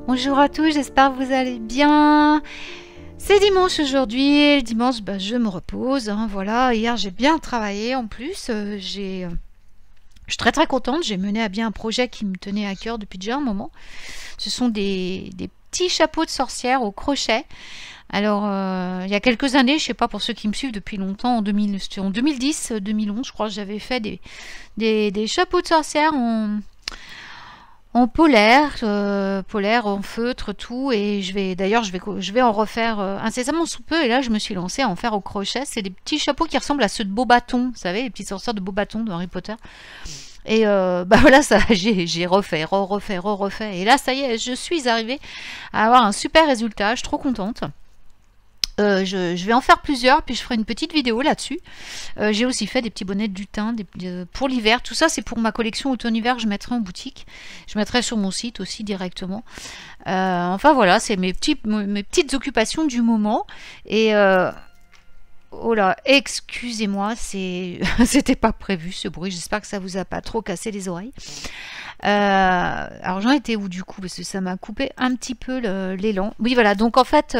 Bonjour à tous, j'espère que vous allez bien. C'est dimanche aujourd'hui, et le dimanche je me repose, hein, voilà. Hier j'ai bien travaillé en plus, je suis très contente, j'ai mené à bien un projet qui me tenait à cœur depuis déjà un moment. Ce sont des petits chapeaux de sorcière au crochet. Alors il y a quelques années, je sais pas pour ceux qui me suivent depuis longtemps, en 2010, 2011 je crois, j'avais fait des chapeaux de sorcière en polaire, polaire en feutre, tout, et je vais en refaire incessamment sous peu. Et là, je me suis lancée à en faire au crochet. C'est des petits chapeaux qui ressemblent à ceux de Beauxbatons, vous savez, les petits sorcières de Beauxbatons de Harry Potter. Et voilà, ça, j'ai refait, refait. Et là, ça y est, je suis arrivée à avoir un super résultat. Je suis trop contente. Je vais en faire plusieurs, puis je ferai une petite vidéo là-dessus. J'ai aussi fait des petits bonnets de lutin pour l'hiver. Tout ça, c'est pour ma collection automne-hiver que je mettrai en boutique. Je mettrai sur mon site aussi directement. Enfin voilà, c'est mes petites occupations du moment. Et oh là, excusez-moi, c'était pas prévu ce bruit. J'espère que ça vous a pas trop cassé les oreilles. Alors j'en étais où du coup? Parce que ça m'a coupé un petit peu l'élan. Oui voilà, donc en fait...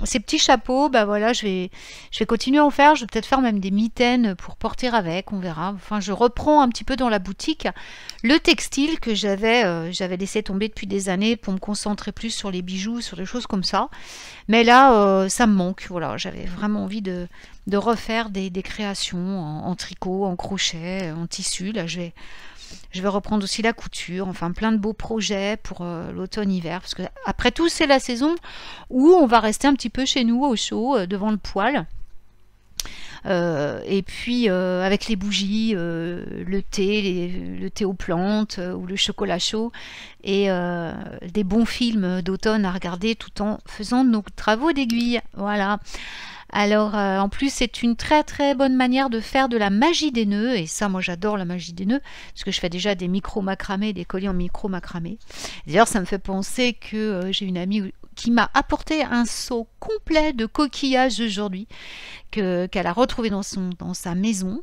ces petits chapeaux, voilà, je vais continuer à en faire. Je vais peut-être faire même des mitaines pour porter avec, on verra. Enfin, je reprends un petit peu dans la boutique le textile que j'avais laissé tomber depuis des années pour me concentrer plus sur les bijoux, sur des choses comme ça. Mais là, ça me manque. Voilà, j'avais vraiment envie de refaire des créations en tricot, en crochet, en tissu. Là, je vais reprendre aussi la couture, enfin plein de beaux projets pour l'automne-hiver, parce que après tout c'est la saison où on va rester un petit peu chez nous au chaud, devant le poêle, et puis avec les bougies, le thé aux plantes, ou le chocolat chaud, et des bons films d'automne à regarder tout en faisant nos travaux d'aiguille, voilà. Alors en plus c'est une très bonne manière de faire de la magie des nœuds, et ça moi j'adore la magie des nœuds parce que je fais déjà des micro macramés, des colliers en micro macramé. D'ailleurs ça me fait penser que j'ai une amie qui m'a apporté un seau complet de coquillages aujourd'hui qu'elle a retrouvé dans sa maison.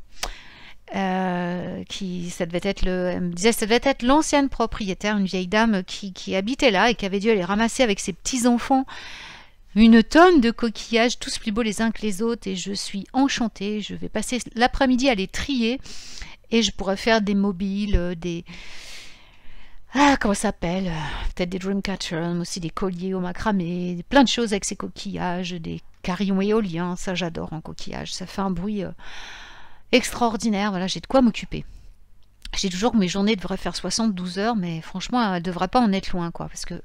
Elle me disait ça devait être l'ancienne propriétaire, une vieille dame qui habitait là et qui avait dû aller ramasser avec ses petits enfants une tonne de coquillages, tous plus beaux les uns que les autres, et je suis enchantée. Je vais passer l'après-midi à les trier, et je pourrais faire des mobiles, comment ça s'appelle, peut-être des dreamcatchers, mais aussi des colliers au macramé, plein de choses avec ces coquillages, des carillons éoliens, ça j'adore en coquillage, ça fait un bruit extraordinaire. Voilà, j'ai de quoi m'occuper. Je dis toujours que mes journées devraient faire 72 heures, mais franchement, elles ne devraient pas en être loin, quoi, parce que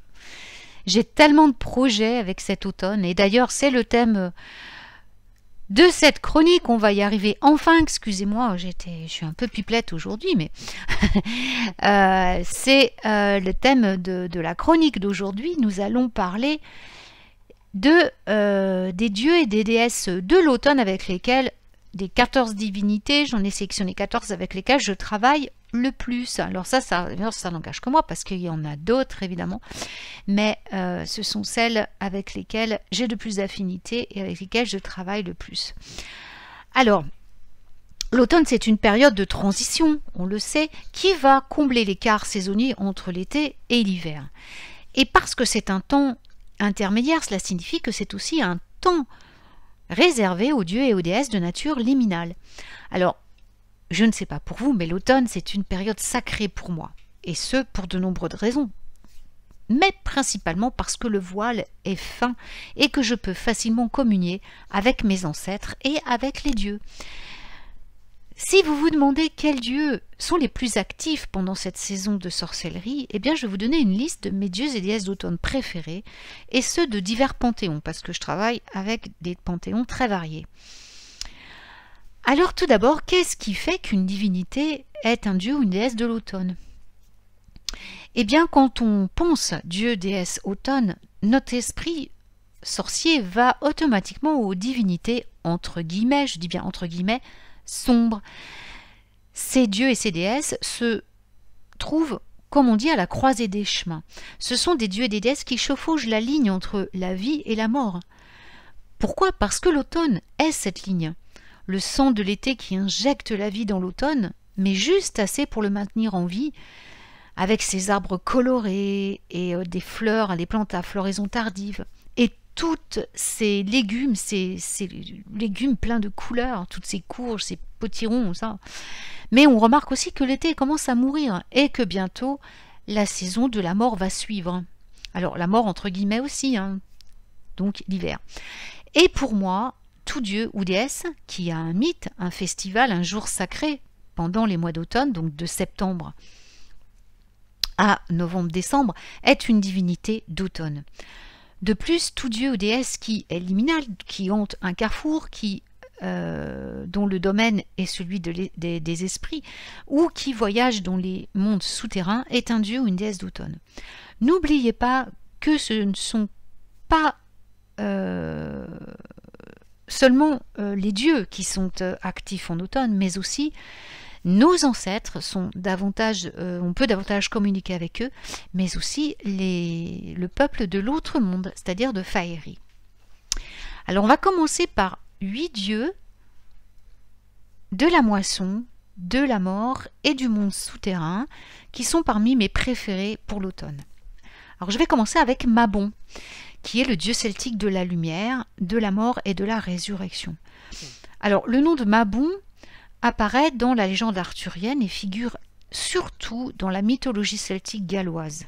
j'ai tellement de projets avec cet automne. Et d'ailleurs, c'est le thème de cette chronique. On va y arriver enfin. Excusez-moi, je suis un peu pipelette aujourd'hui, mais c'est le thème de la chronique d'aujourd'hui. Nous allons parler des dieux et des déesses de l'automne avec lesquels, des 14 divinités, j'en ai sélectionné 14 avec lesquelles je travaille le plus. Alors ça n'engage que moi parce qu'il y en a d'autres évidemment, mais ce sont celles avec lesquelles j'ai le plus d'affinité et avec lesquelles je travaille le plus. Alors, l'automne c'est une période de transition, on le sait, qui va combler l'écart saisonnier entre l'été et l'hiver. Et parce que c'est un temps intermédiaire, cela signifie que c'est aussi un temps réservé aux dieux et aux déesses de nature liminale. Alors, je ne sais pas pour vous, mais l'automne, c'est une période sacrée pour moi. Et ce, pour de nombreuses raisons. Mais principalement parce que le voile est fin et que je peux facilement communier avec mes ancêtres et avec les dieux. Si vous vous demandez quels dieux sont les plus actifs pendant cette saison de sorcellerie, eh bien je vais vous donner une liste de mes dieux et déesses d'automne préférés, et ceux de divers panthéons, parce que je travaille avec des panthéons très variés. Alors tout d'abord, qu'est-ce qui fait qu'une divinité est un dieu ou une déesse de l'automne? Eh bien quand on pense dieu, déesse, automne, notre esprit sorcier va automatiquement aux divinités, entre guillemets, je dis bien entre guillemets, sombres. Ces dieux et ces déesses se trouvent, comme on dit, à la croisée des chemins. Ce sont des dieux et des déesses qui chevauchent la ligne entre la vie et la mort. Pourquoi? Parce que l'automne est cette ligne. Le sang de l'été qui injecte la vie dans l'automne, mais juste assez pour le maintenir en vie, avec ses arbres colorés et des fleurs, des plantes à floraison tardive. Et toutes ces légumes, ces légumes pleins de couleurs, toutes ces courges, ces potirons, ça. Mais on remarque aussi que l'été commence à mourir et que bientôt la saison de la mort va suivre. Alors la mort entre guillemets aussi, hein, donc l'hiver. Et pour moi, tout dieu ou déesse qui a un mythe, un festival, un jour sacré pendant les mois d'automne, donc de septembre à novembre-décembre, est une divinité d'automne. De plus, tout dieu ou déesse qui est liminal, qui hante un carrefour, dont le domaine est celui des esprits, ou qui voyage dans les mondes souterrains, est un dieu ou une déesse d'automne. N'oubliez pas que ce ne sont pas seulement les dieux qui sont actifs en automne, mais aussi nos ancêtres sont davantage, on peut davantage communiquer avec eux, mais aussi le peuple de l'autre monde, c'est-à-dire de Faeri. Alors on va commencer par 8 dieux de la moisson, de la mort et du monde souterrain, qui sont parmi mes préférés pour l'automne. Alors je vais commencer avec Mabon, qui est le dieu celtique de la lumière, de la mort et de la résurrection. Alors le nom de Mabon apparaît dans la légende arthurienne et figure surtout dans la mythologie celtique galloise.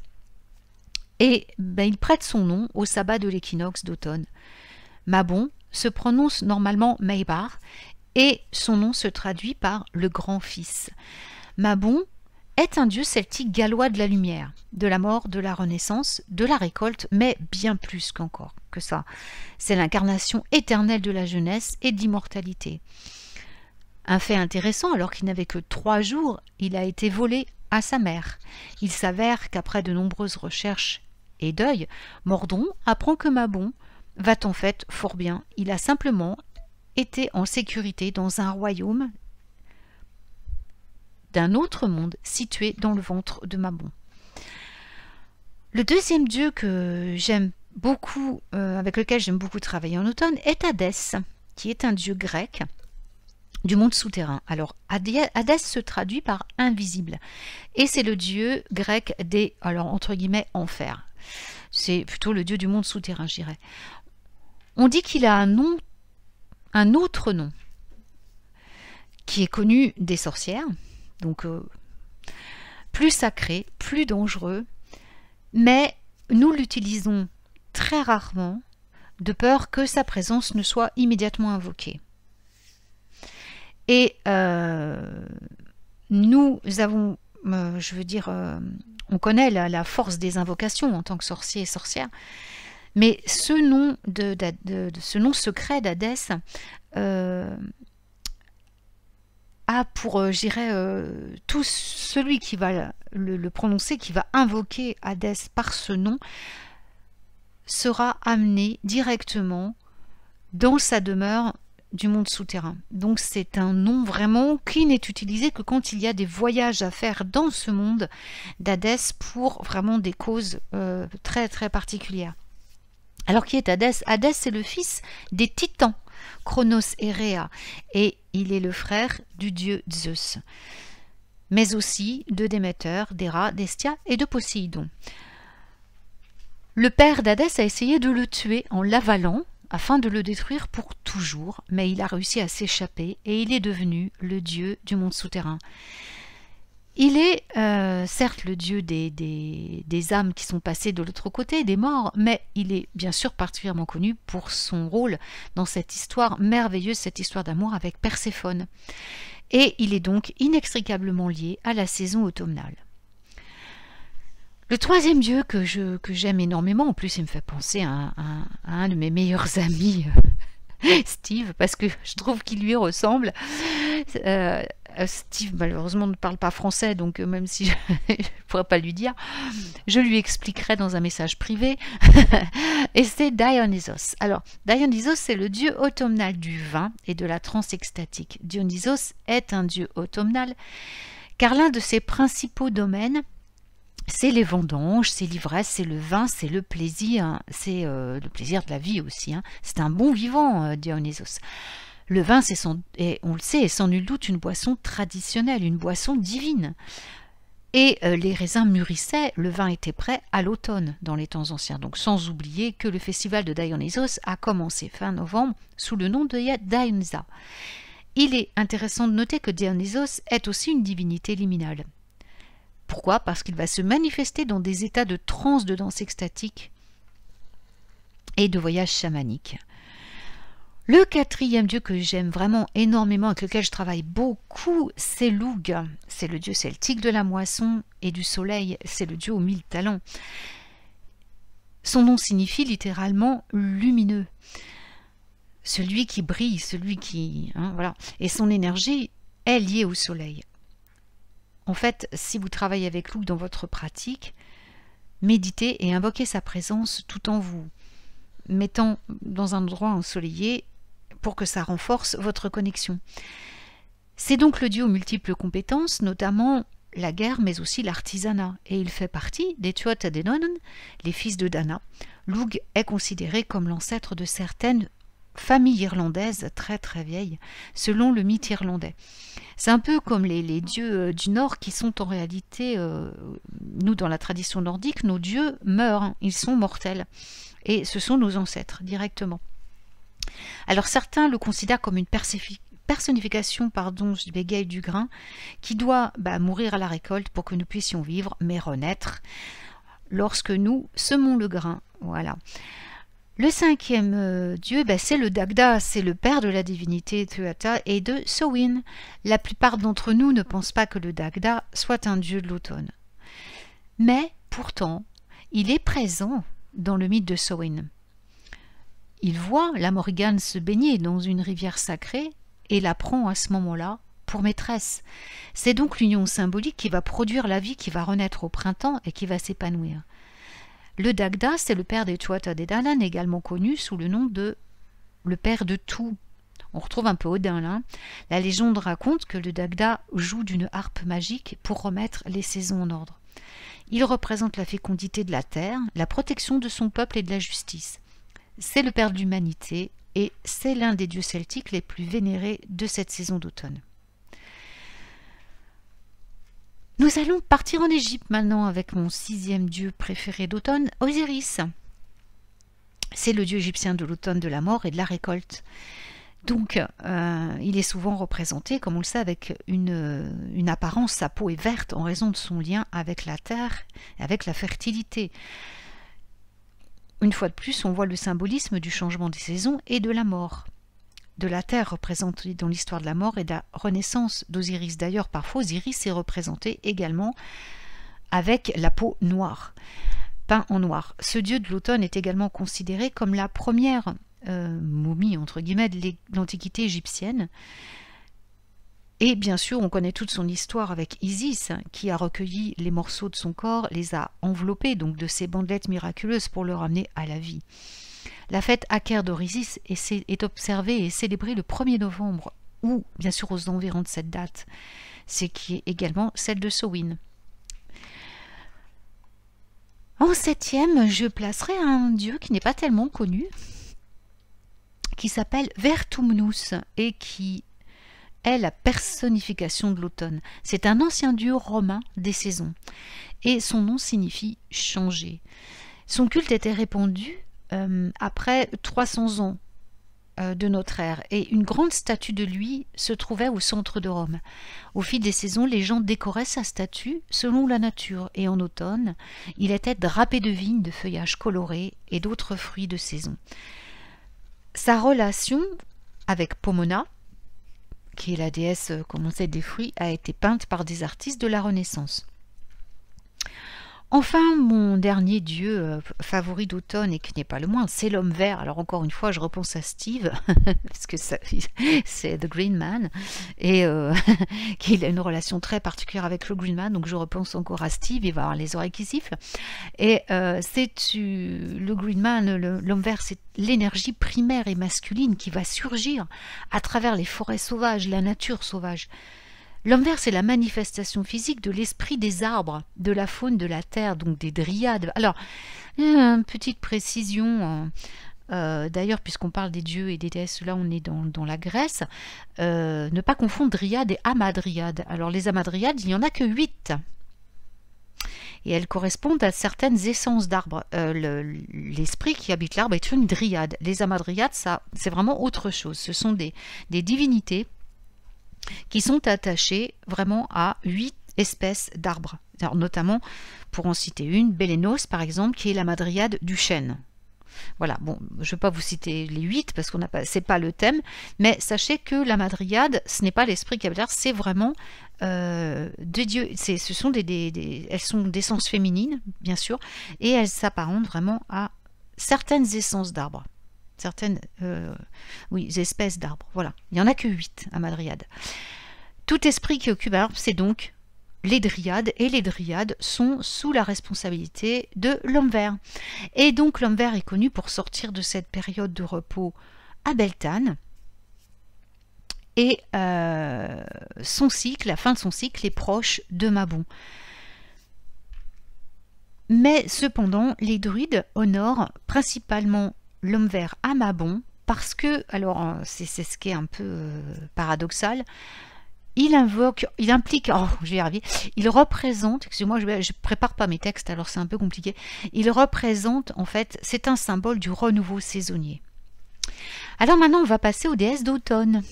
Et il prête son nom au sabbat de l'équinoxe d'automne. Mabon se prononce normalement Meibar et son nom se traduit par le grand-fils. Mabon est un dieu celtique gallois de la lumière, de la mort, de la renaissance, de la récolte, mais bien plus qu'encore que ça. C'est l'incarnation éternelle de la jeunesse et de l'immortalité. Un fait intéressant, alors qu'il n'avait que 3 jours, il a été volé à sa mère. Il s'avère qu'après de nombreuses recherches et deuil, Mordron apprend que Mabon va en fait fort bien. Il a simplement été en sécurité dans un royaume d'un autre monde situé dans le ventre de Mabon. Le deuxième dieu que j'aime beaucoup, avec lequel j'aime beaucoup travailler en automne, est Hadès, qui est un dieu grec du monde souterrain. Alors Hadès se traduit par invisible et c'est le dieu grec des, alors entre guillemets, enfers. C'est plutôt le dieu du monde souterrain, je dirais. On dit qu'il a un autre nom qui est connu des sorcières, donc plus sacré, plus dangereux, mais nous l'utilisons très rarement de peur que sa présence ne soit immédiatement invoquée. Et nous avons, on connaît la force des invocations en tant que sorcier et sorcière, mais ce nom secret d'Hadès a pour, tout celui qui va le prononcer, qui va invoquer Hadès par ce nom, sera amené directement dans sa demeure du monde souterrain. Donc c'est un nom vraiment qui n'est utilisé que quand il y a des voyages à faire dans ce monde d'Hadès pour vraiment des causes très très particulières. Alors qui est Hadès? Hadès c'est le fils des titans, Chronos et Rhea, et il est le frère du dieu Zeus, mais aussi de Déméter, d'Héra, d'Hestia et de Poséidon. Le père d'Hadès a essayé de le tuer en l'avalant afin de le détruire pour toujours, mais il a réussi à s'échapper et il est devenu le dieu du monde souterrain. Il est certes le dieu des âmes qui sont passées de l'autre côté, des morts, mais il est bien sûr particulièrement connu pour son rôle dans cette histoire merveilleuse, cette histoire d'amour avec Perséphone. Et il est donc inextricablement lié à la saison automnale. Le troisième dieu que j'aime énormément, en plus il me fait penser à un de mes meilleurs amis, Steve, parce que je trouve qu'il lui ressemble. Steve malheureusement ne parle pas français, donc même si je ne pourrais pas lui dire, je lui expliquerai dans un message privé. Et c'est Dionysos. Alors Dionysos, c'est le dieu automnal du vin et de la transe extatique. Dionysos est un dieu automnal car l'un de ses principaux domaines, c'est les vendanges, c'est l'ivresse, c'est le vin, c'est le plaisir, hein. C'est le plaisir de la vie aussi, hein. C'est un bon vivant, Dionysos. Le vin, et on le sait, est sans nul doute une boisson traditionnelle, une boisson divine. Et les raisins mûrissaient, le vin était prêt à l'automne dans les temps anciens. Donc sans oublier que le festival de Dionysos a commencé fin novembre sous le nom de Dionysa. Il est intéressant de noter que Dionysos est aussi une divinité liminale. Pourquoi? Parce qu'il va se manifester dans des états de transe, de danse extatique et de voyage chamanique. Le quatrième dieu que j'aime vraiment énormément, avec lequel je travaille beaucoup, c'est Lugh. C'est le dieu celtique de la moisson et du soleil. C'est le dieu aux 1000 talents. Son nom signifie littéralement lumineux. Celui qui brille, celui qui... voilà. Et son énergie est liée au soleil. En fait, si vous travaillez avec Lugh dans votre pratique, méditez et invoquez sa présence tout en vous mettant dans un endroit ensoleillé pour que ça renforce votre connexion. C'est donc le dieu aux multiples compétences, notamment la guerre, mais aussi l'artisanat. Et il fait partie des Tuatha Dé Danann, les fils de Dana. Lugh est considéré comme l'ancêtre de certaines familles irlandaises très très vieilles, selon le mythe irlandais. C'est un peu comme les dieux du Nord qui sont en réalité, nous dans la tradition nordique, nos dieux meurent, ils sont mortels. Et ce sont nos ancêtres directement. Alors certains le considèrent comme une personnification, je bégaye du grain, qui doit mourir à la récolte pour que nous puissions vivre, mais renaître lorsque nous semons le grain. Voilà. Le cinquième dieu, c'est le Dagda, c'est le père de la divinité Tuatha et de Samhain. La plupart d'entre nous ne pensent pas que le Dagda soit un dieu de l'automne. Mais pourtant, il est présent dans le mythe de Samhain. Il voit la Morrigan se baigner dans une rivière sacrée et la prend à ce moment-là pour maîtresse. C'est donc l'union symbolique qui va produire la vie qui va renaître au printemps et qui va s'épanouir. Le Dagda, c'est le père des Tuatha Dé Danann, également connu sous le nom de le père de tout. On retrouve un peu Odin là. La légende raconte que le Dagda joue d'une harpe magique pour remettre les saisons en ordre. Il représente la fécondité de la terre, la protection de son peuple et de la justice. C'est le père de l'humanité et c'est l'un des dieux celtiques les plus vénérés de cette saison d'automne. Nous allons partir en Égypte maintenant avec mon sixième dieu préféré d'automne, Osiris. C'est le dieu égyptien de l'automne, de la mort et de la récolte. Donc, il est souvent représenté, comme on le sait, avec une apparence, sa peau est verte en raison de son lien avec la terre, avec la fertilité. Une fois de plus, on voit le symbolisme du changement des saisons et de la mort. De la terre représentée dans l'histoire de la mort et de la renaissance d'Osiris. D'ailleurs, parfois, Osiris est représenté également avec la peau noire, peint en noir. Ce dieu de l'automne est également considéré comme la première momie, entre guillemets, de l'Antiquité égyptienne. Et bien sûr, on connaît toute son histoire avec Isis, qui a recueilli les morceaux de son corps, les a enveloppés donc de ces bandelettes miraculeuses pour le ramener à la vie. La fête Aker d'Orisis est observée et célébrée le 1er novembre, ou bien sûr aux environs de cette date, ce qui est également celle de Samhain. En septième, je placerai un dieu qui n'est pas tellement connu, qui s'appelle Vertumnus et qui est la personnification de l'automne. C'est un ancien dieu romain des saisons et son nom signifie changer. Son culte était répandu après 300 ans de notre ère et une grande statue de lui se trouvait au centre de Rome. Au fil des saisons, les gens décoraient sa statue selon la nature et en automne, il était drapé de vignes, de feuillages colorés et d'autres fruits de saison. Sa relation avec Pomona, qui est la déesse, comme on sait, des fruits, a été peinte par des artistes de la Renaissance. Enfin, mon dernier dieu favori d'automne, et qui n'est pas le moindre, c'est l'homme vert. Alors encore une fois, je repense à Steve, parce que c'est The Green Man, et qu'il a une relation très particulière avec le Green Man, donc je repense encore à Steve, il va avoir les oreilles qui sifflent. Et le Green Man, l'homme vert, c'est l'énergie primaire et masculine qui va surgir à travers les forêts sauvages, la nature sauvage. L'homme vert, c'est la manifestation physique de l'esprit des arbres, de la faune, de la terre, donc des dryades. Alors, une petite précision, d'ailleurs, puisqu'on parle des dieux et des déesses, là on est dans la Grèce, ne pas confondre dryade et hamadryade. Alors, les hamadryades, il n'y en a que 8. et elles correspondent à certaines essences d'arbres. L'esprit qui habite l'arbre est une dryade. Les amadryades, ça, c'est vraiment autre chose. Ce sont des divinités qui sont attachées vraiment à 8 espèces d'arbres. Alors, notamment, pour en citer une, Bélénos par exemple, qui est la madryade du chêne. Voilà, bon, je ne vais pas vous citer les 8 parce que ce n'est pas le thème, mais sachez que la madryade, ce n'est pas l'esprit qui habite l'arbre, c'est vraiment de Dieu. Ce sont elles sont d'essence féminine, bien sûr, et elles s'apparentent vraiment à certaines essences d'arbres. Certaines espèces d'arbres. Voilà, il n'y en a que 8 à madryade. Tout esprit qui occupe l'arbre, c'est donc les dryades, et les dryades sont sous la responsabilité de l'homme vert. Et donc l'homme vert est connu pour sortir de cette période de repos à Beltane, et son cycle, la fin de son cycle est proche de Mabon. Mais cependant, les druides honorent principalement l'homme vert à Mabon parce que, alors c'est ce qui est un peu paradoxal, il implique, je vais y arriver, il représente, excusez-moi, je prépare pas mes textes, alors c'est un peu compliqué, il représente, en fait, c'est un symbole du renouveau saisonnier. Alors maintenant, on va passer aux déesses d'automne.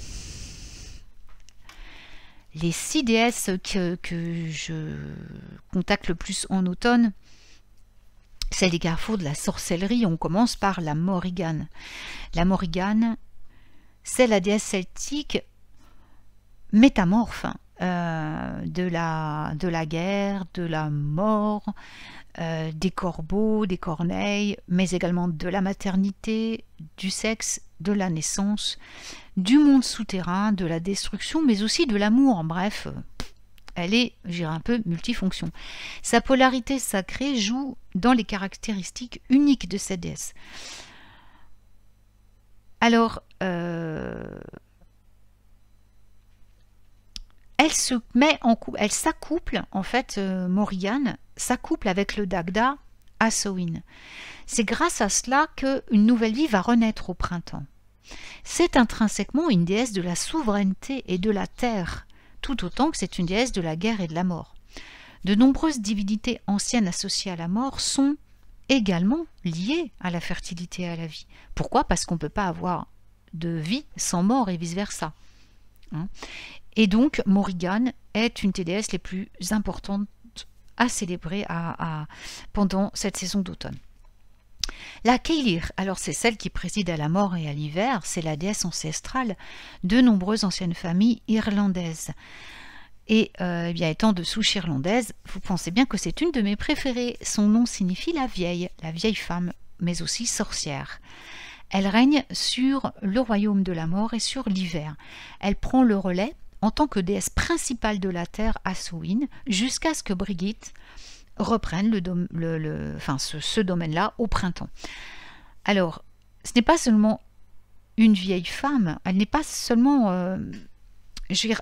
Les 6 déesses que je contacte le plus en automne, c'est les carrefours de la sorcellerie. On commence par la Morrigan. La Morrigan, c'est la déesse celtique métamorphe de la guerre, de la mort, des corbeaux, des corneilles, mais également de la maternité, du sexe, de la naissance, du monde souterrain, de la destruction, mais aussi de l'amour. Bref, elle est, je dirais, un peu multifonction. Sa polarité sacrée joue dans les caractéristiques uniques de cette déesse. Alors, elle se met en couple, elle s'accouple, en fait, Morrigan s'accouple avec le Dagda à Samhain. C'est grâce à cela qu'une nouvelle vie va renaître au printemps. C'est intrinsèquement une déesse de la souveraineté et de la terre, tout autant que c'est une déesse de la guerre et de la mort. De nombreuses divinités anciennes associées à la mort sont également liées à la fertilité et à la vie. Pourquoi? Parce qu'on ne peut pas avoir de vie sans mort et vice-versa. Et donc, Morrigan est une des déesses les plus importantes à célébrer pendant cette saison d'automne. La Keilir, alors c'est celle qui préside à la mort et à l'hiver, c'est la déesse ancestrale de nombreuses anciennes familles irlandaises. Et bien étant de souche irlandaise, vous pensez bien que c'est une de mes préférées. Son nom signifie la vieille femme, mais aussi sorcière. Elle règne sur le royaume de la mort et sur l'hiver. Elle prend le relais en tant que déesse principale de la terre à Samhain, jusqu'à ce que Brigitte reprenne ce domaine-là au printemps. Alors, ce n'est pas seulement une vieille femme, elle n'est pas seulement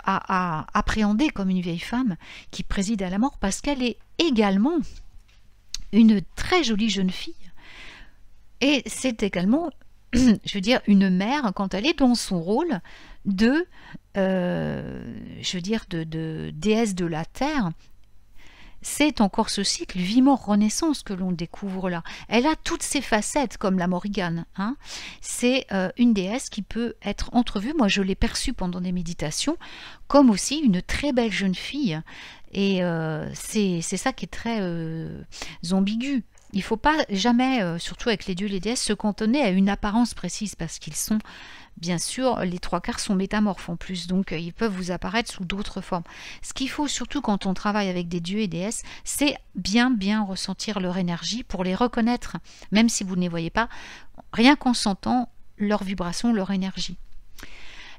à appréhender comme une vieille femme qui préside à la mort, parce qu'elle est également une très jolie jeune fille, et c'est également, je veux dire, une mère quand elle est dans son rôle de déesse de la terre. C'est encore ce cycle vie-mort-renaissance que l'on découvre là. Elle a toutes ses facettes, comme la Morrigan. C'est une déesse qui peut être entrevue, moi je l'ai perçue pendant des méditations, comme aussi une très belle jeune fille. Et c'est ça qui est très ambigu. Il ne faut pas jamais, surtout avec les dieux et les déesses, se cantonner à une apparence précise, parce qu'ils sont, bien sûr, les 3/4 sont métamorphes en plus, donc ils peuvent vous apparaître sous d'autres formes. Ce qu'il faut surtout quand on travaille avec des dieux et déesses, c'est bien ressentir leur énergie pour les reconnaître, même si vous ne les voyez pas, rien qu'en sentant leur vibration, leur énergie.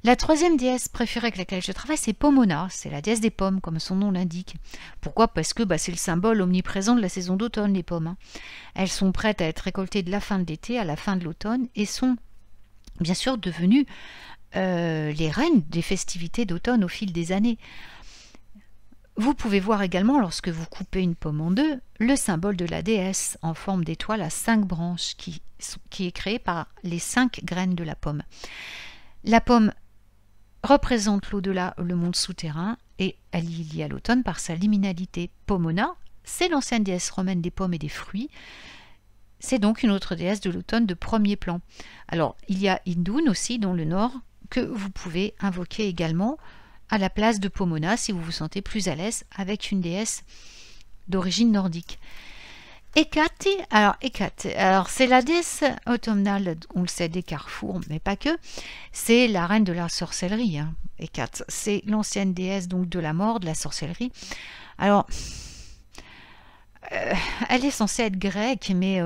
La troisième déesse préférée avec laquelle je travaille, c'est Pomona. C'est la déesse des pommes, comme son nom l'indique. Pourquoi? Parce que c'est le symbole omniprésent de la saison d'automne, les pommes. Elles sont prêtes à être récoltées de la fin de l'été à la fin de l'automne et sont bien sûr devenues les reines des festivités d'automne au fil des années. Vous pouvez voir également, lorsque vous coupez une pomme en deux, le symbole de la déesse en forme d'étoile à 5 branches qui est créé par les 5 graines de la pomme. La pomme représente l'au-delà, le monde souterrain, et elle est liée à l'automne par sa liminalité. Pomona, c'est l'ancienne déesse romaine des pommes et des fruits. C'est donc une autre déesse de l'automne de premier plan. Alors, il y a Indun aussi dans le nord, que vous pouvez invoquer également à la place de Pomona si vous vous sentez plus à l'aise avec une déesse d'origine nordique. Hécate, alors c'est la déesse automnale, on le sait, des carrefours, mais pas que. C'est la reine de la sorcellerie, hein. Hécate, c'est l'ancienne déesse donc de la mort, de la sorcellerie. Alors, elle est censée être grecque, mais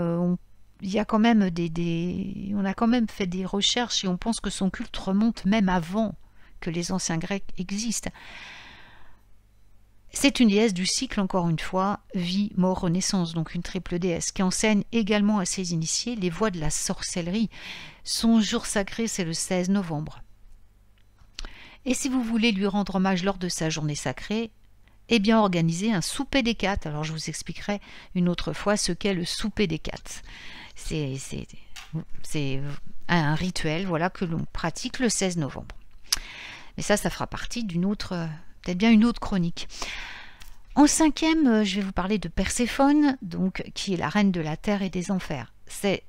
il y a quand même on a quand même fait des recherches et on pense que son culte remonte même avant que les anciens Grecs existent. C'est une déesse du cycle, encore une fois, vie, mort, renaissance, donc une triple déesse, qui enseigne également à ses initiés les voies de la sorcellerie. Son jour sacré, c'est le 16 novembre. Et si vous voulez lui rendre hommage lors de sa journée sacrée, eh bien organisez un souper d'Hécate. Alors je vous expliquerai une autre fois ce qu'est le souper d'Hécate. C'est un rituel, voilà, que l'on pratique le 16 novembre. Mais ça fera partie d'une autre... peut-être bien une autre chronique. En cinquième, je vais vous parler de Perséphone, donc, qui est la reine de la terre et des enfers. C'est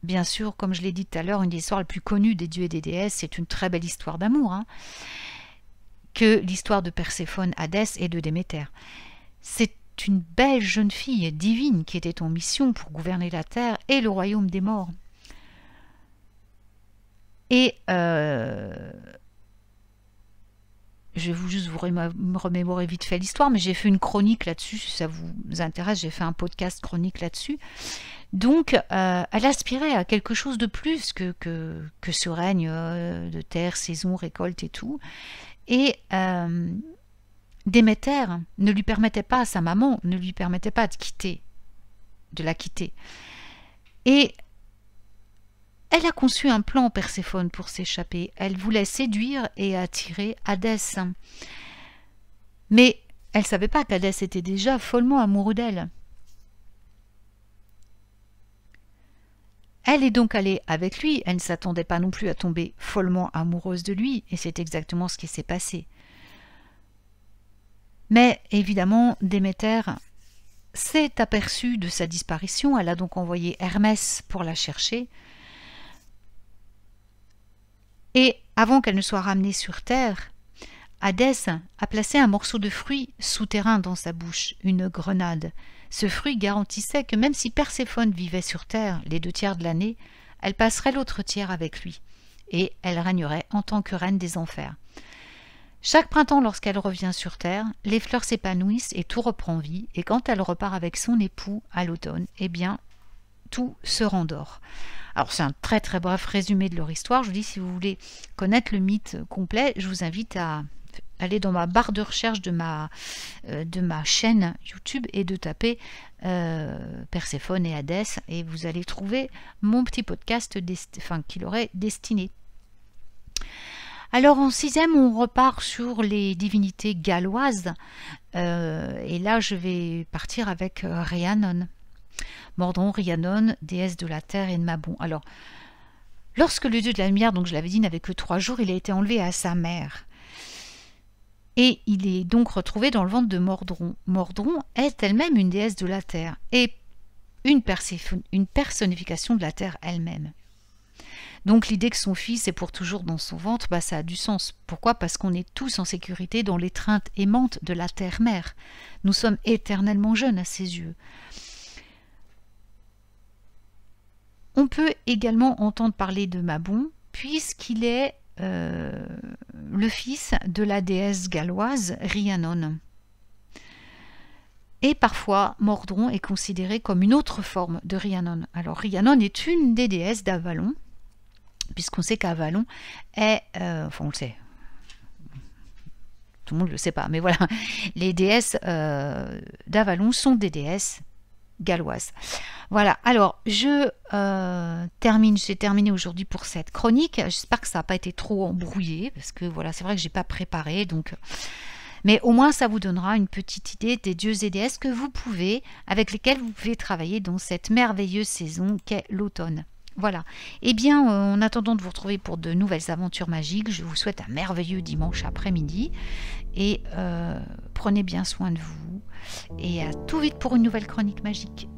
bien sûr, comme je l'ai dit tout à l'heure, une des histoires les plus connues des dieux et des déesses. C'est une très belle histoire d'amour, hein, que l'histoire de Perséphone, Hadès et de Déméter. C'est une belle jeune fille divine qui était en mission pour gouverner la terre et le royaume des morts. Et je vais juste vous remémorer vite fait l'histoire, mais j'ai fait une chronique là-dessus, si ça vous intéresse, j'ai fait un podcast chronique là-dessus. Donc, elle aspirait à quelque chose de plus que ce règne de terre, saison, récolte et tout. Et Déméter ne lui permettait pas, sa maman ne lui permettait pas de la quitter. Et elle a conçu un plan, Perséphone, pour s'échapper. Elle voulait séduire et attirer Hadès. Mais elle ne savait pas qu'Hadès était déjà follement amoureux d'elle. Elle est donc allée avec lui. Elle ne s'attendait pas non plus à tomber follement amoureuse de lui. Et c'est exactement ce qui s'est passé. Mais évidemment, Déméter s'est aperçue de sa disparition. Elle a donc envoyé Hermès pour la chercher. Et avant qu'elle ne soit ramenée sur terre, Hadès a placé un morceau de fruit souterrain dans sa bouche, une grenade. Ce fruit garantissait que même si Perséphone vivait sur terre les 2 tiers de l'année, elle passerait l'autre tiers avec lui, et elle régnerait en tant que reine des enfers. Chaque printemps, lorsqu'elle revient sur terre, les fleurs s'épanouissent et tout reprend vie, et quand elle repart avec son époux à l'automne, eh bien, tout se rendort. Alors c'est un très très bref résumé de leur histoire. Je vous dis, si vous voulez connaître le mythe complet, je vous invite à aller dans ma barre de recherche de ma chaîne YouTube et de taper Perséphone et Hadès et vous allez trouver mon petit podcast qui leur est destiné. Alors en 6e, on repart sur les divinités galloises et là je vais partir avec Rhiannon. Mordron, Rhiannon, déesse de la terre et de Mabon. Alors, lorsque le dieu de la lumière, donc je l'avais dit, n'avait que 3 jours, il a été enlevé à sa mère. Et il est donc retrouvé dans le ventre de Mordron. Mordron est elle-même une déesse de la terre et une personnification de la terre elle-même. Donc l'idée que son fils est pour toujours dans son ventre, ça a du sens. Pourquoi? Parce qu'on est tous en sécurité dans l'étreinte aimante de la terre-mère. Nous sommes éternellement jeunes à ses yeux. On peut également entendre parler de Mabon, puisqu'il est le fils de la déesse galloise Rhiannon. Et parfois, Mordron est considéré comme une autre forme de Rhiannon. Alors, Rhiannon est une des déesses d'Avalon, puisqu'on sait qu'Avalon est... enfin, on le sait. Tout le monde ne le sait pas, mais voilà. Les déesses d'Avalon sont des déesses galloise. Voilà, alors j'ai terminé aujourd'hui pour cette chronique. J'espère que ça n'a pas été trop embrouillé, parce que voilà, c'est vrai que j'ai pas préparé, donc mais au moins ça vous donnera une petite idée des dieux et déesses avec lesquels vous pouvez travailler dans cette merveilleuse saison qu'est l'automne. Voilà. Eh bien, en attendant de vous retrouver pour de nouvelles aventures magiques, je vous souhaite un merveilleux dimanche après-midi et prenez bien soin de vous. Et à tout vite pour une nouvelle chronique magique.